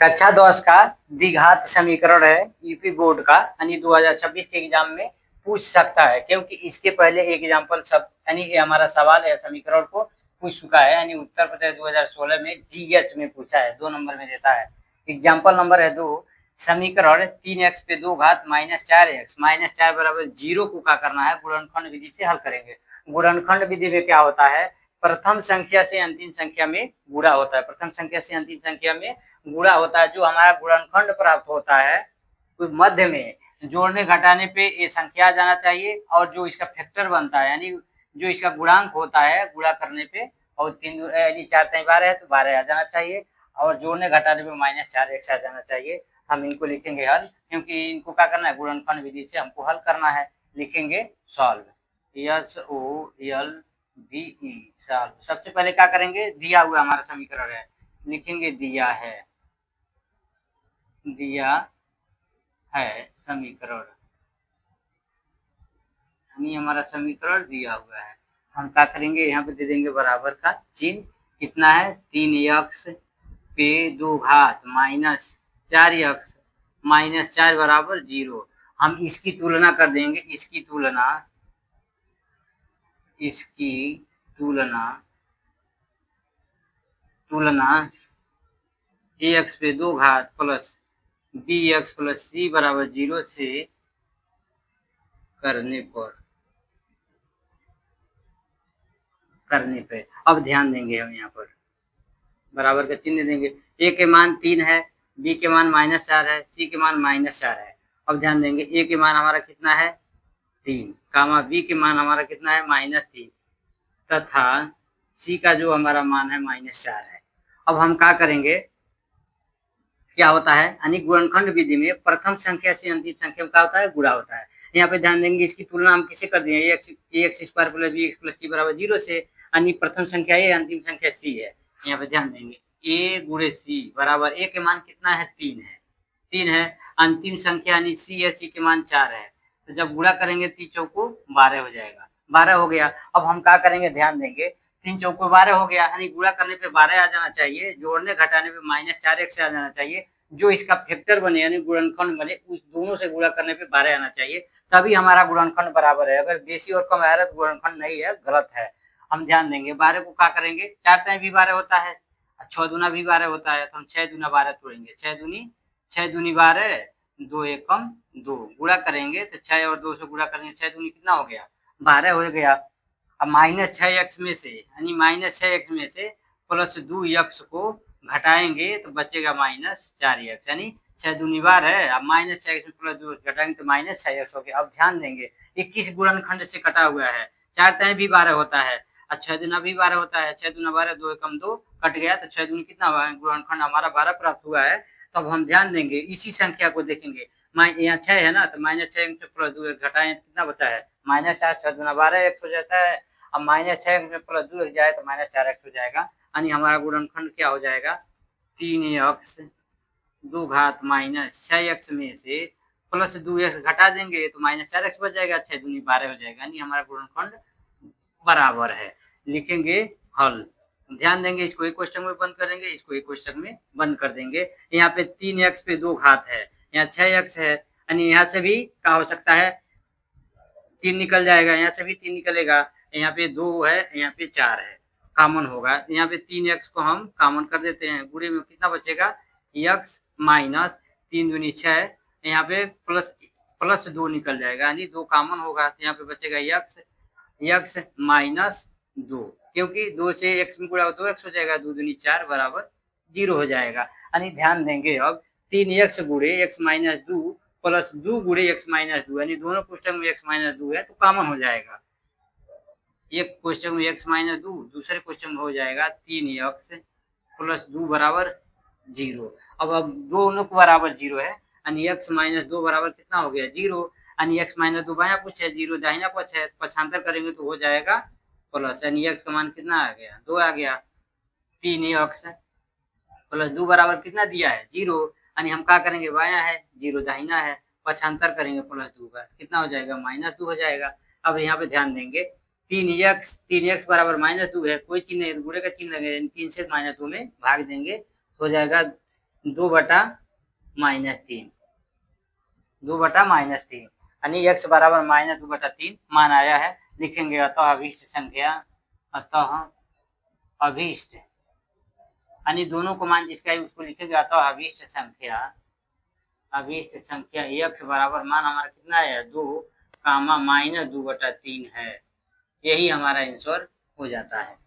कक्षा 10 का द्विघात समीकरण है यूपी बोर्ड का, यानी 2026 के एग्जाम में पूछ सकता है, क्योंकि इसके पहले एक एग्जाम्पल सब यानी हमारा सवाल है समीकरण को पूछ चुका है, यानी उत्तर प्रदेश 2016 में जीएच में पूछा है, 2 नंबर में देता है। एग्जाम्पल नंबर है 2, समीकरण 3x पे 2 घात -4x -4 बराबर 0 को क्या करना है, गुणनखंड विधि से हल करेंगे। गुणनखंड विधि में क्या होता है, प्रथम संख्या से अंतिम संख्या में गुणा होता है, प्रथम संख्या से अंतिम संख्या में गुणा होता है। जो हमारा गुणनखंड प्राप्त होता है उस मध्य में जोड़ने घटाने पे ये संख्या आ जाना चाहिए, और जो इसका फैक्टर बनता है यानी जो इसका गुणांक होता है गुणा करने पे, और 3 यानी 4 3 12 है तो 12 आ जाना चाहिए, और जोड़ने घटाने पे -4x आ जाना चाहिए। हम इनको लिखेंगे हल, क्योंकि इनको क्या करना है, गुणनखंड विधि से हमको हल करना है। लिखेंगे सॉल्व, SOLVE सॉल्व। सबसे पहले क्या करेंगे, दिया हुआ हमारा समीकरण है, लिखेंगे दिया है समीकरण, यानी हमारा समीकरण दिया हुआ है। हम क्या करेंगे, यहाँ पे दे देंगे बराबर का चिन्ह, कितना है 3x पे 2 घात -4x -4 बराबर 0। हम इसकी तुलना कर देंगे, इसकी तुलना ax पे 2 घात प्लस bx प्लस c बराबर 0 से करने पे अब ध्यान देंगे हम यहाँ पर बराबर का चिन्ह देंगे। a के मान 3 है, b के मान -4 है, c के मान -4 है। अब ध्यान देंगे a के मान हमारा कितना है 3, कामा b के मान हमारा कितना है -3 तथा c का जो हमारा मान है -4 है। अब हम क्या करेंगे, क्या होता है, यानी गुणनखंड विधि में प्रथम संख्या से अंतिम संख्या में क्या होता है, गुणा होता है। यहाँ पे ध्यान देंगे इसकी तुलना हम किसे कर दिए, ax square plus bx plus c बराबर 0 से, यानी प्रथम संख्या a अंतिम संख्या c है। यहाँ पे ध्यान देंगे a गुणे c बराबर a के मान कितना है 3 है, अंतिम संख्या यानी c है, c के मान 4 है, तो जब गुणा करेंगे 3 चौको 12 हो जाएगा, 12 हो गया। अब हम क्या करेंगे, ध्यान देंगे 3 चौको 12 हो गया, यानी गुणा करने पे 12 आ जाना चाहिए, जोड़ने घटाने पे -4x आ जाना चाहिए, जो इसका फैक्टर बने यानी गुणनखंड बने उस दोनों से गुणा करने पे 12 आना चाहिए, तभी हमारा गुणनखंड बराबर है। अगर बेसी और कम आया तो गुणनखंड नहीं है, गलत है। हम ध्यान देंगे 12 को क्या करेंगे, 4 टाइम भी 12 होता है, 6 दूना भी 12 होता है, तो हम 6 दूना 12 तोड़ेंगे, 6 दूनी 12, 2 एकम 2, गुणा करेंगे तो 6 और 2 से गुणा करेंगे, 6 दूनी कितना हो गया 12 हो गया। अब -6x में से यानी -6x में से प्लस 2x को घटाएंगे तो बचेगा -4x, यानी 6 दूनी 12 है, अब -6x में प्लस 2 घटाएंगे तो -6x हो गया। अब ध्यान देंगे ये किस गुणनखंड से कटा हुआ है, 4 टाइम भी 12 होता है और 6 दूना भी 12 होता है, 6 दूना 12, 2 एकम 2 कट गया, तो 6 दूनी कितना हुआ, गुणनखंड हमारा 12 प्राप्त हुआ है। तब हम ध्यान देंगे इसी संख्या को देखेंगे, यहाँ 6 है ना, तो -6 प्लस 2 घटाएं कितना बचा है -4, 6 दूना 12 x हो जाता है, अब -6 में प्लस 2 जाए तो -4x हो जाएगा, यानी हमारा गुणनखंड क्या हो जाएगा 3x 2 घात -6x में से प्लस 2x घटा देंगे तो -4x बच जाएगा, 6 दूनी 12 हो जाएगा, यानी हमारा गुणनखंड बराबर है। लिखेंगे हल, ध्यान देंगे इसको एक क्वेश्चन में बंद कर देंगे, इसको एक क्वेश्चन में बंद कर देंगे। यहाँ पे 3x पे 2 घात है, यहाँ 6x है, यानी यहाँ से भी क्या हो सकता है 3 निकल जाएगा, यहाँ से भी 3 निकलेगा, यहाँ पे 2 है, यहाँ पे 4 है, कॉमन होगा, यहाँ पे 3x को हम कॉमन कर देते हैं, गुणे में कितना बचेगा x माइनस 3 दूनी 6, यहाँ पे प्लस 2 निकल जाएगा, यानी 2 कॉमन होगा, तो यहाँ पे बचेगा x माइनस 2, क्योंकि 2 से x में गुणा 2x हो जाएगा, 2 दूनी 4 बराबर 0 हो जाएगा। यानी ध्यान देंगे अब 3x गुणे x माइनस 2 प्लस 2 गुणे x माइनस 2, यानी दोनों क्वेश्चन में x माइनस 2 है तो कॉमन हो जाएगा, एक क्वेश्चन में x माइनस 2, दूसरे क्वेश्चन में हो जाएगा 3x प्लस 2 बराबर 0। अब दोनों को बराबर 0 है, यानी x माइनस 2 बराबर कितना हो गया 0, यानी x माइनस 2 बाया कुछ है, 0 दाहिना कुछ है, पक्षांतर करेंगे तो हो जाएगा प्लस, यानी x का मान कितना आ गया 2 आ गया, 3x प्लस 2 बराबर कितना दिया है 0, यानी हम क्या करेंगे बाया है 0 दाहिना है, पक्षांतर करेंगे प्लस 2 का कितना हो जाएगा -2 हो जाएगा। अब यहाँ पे ध्यान देंगे 3x बराबर -2 है, कोई चिन्ह नहीं, गुणे का चिन्ह लगेगा, 3 से -2 में भाग देंगे तो हो जाएगा 2/-3, 2/-3 यानी x बराबर -2/3 मान आया है। लिखेंगे अतः अभीष्ट संख्या, अतः अभीष्ट यानी दोनों को मान जिसका है उसको लिखेंगे अतः अभीष्ट संख्या x बराबर मान हमारा कितना है 2, -2/3 है। यही हमारा आंसर हो जाता है।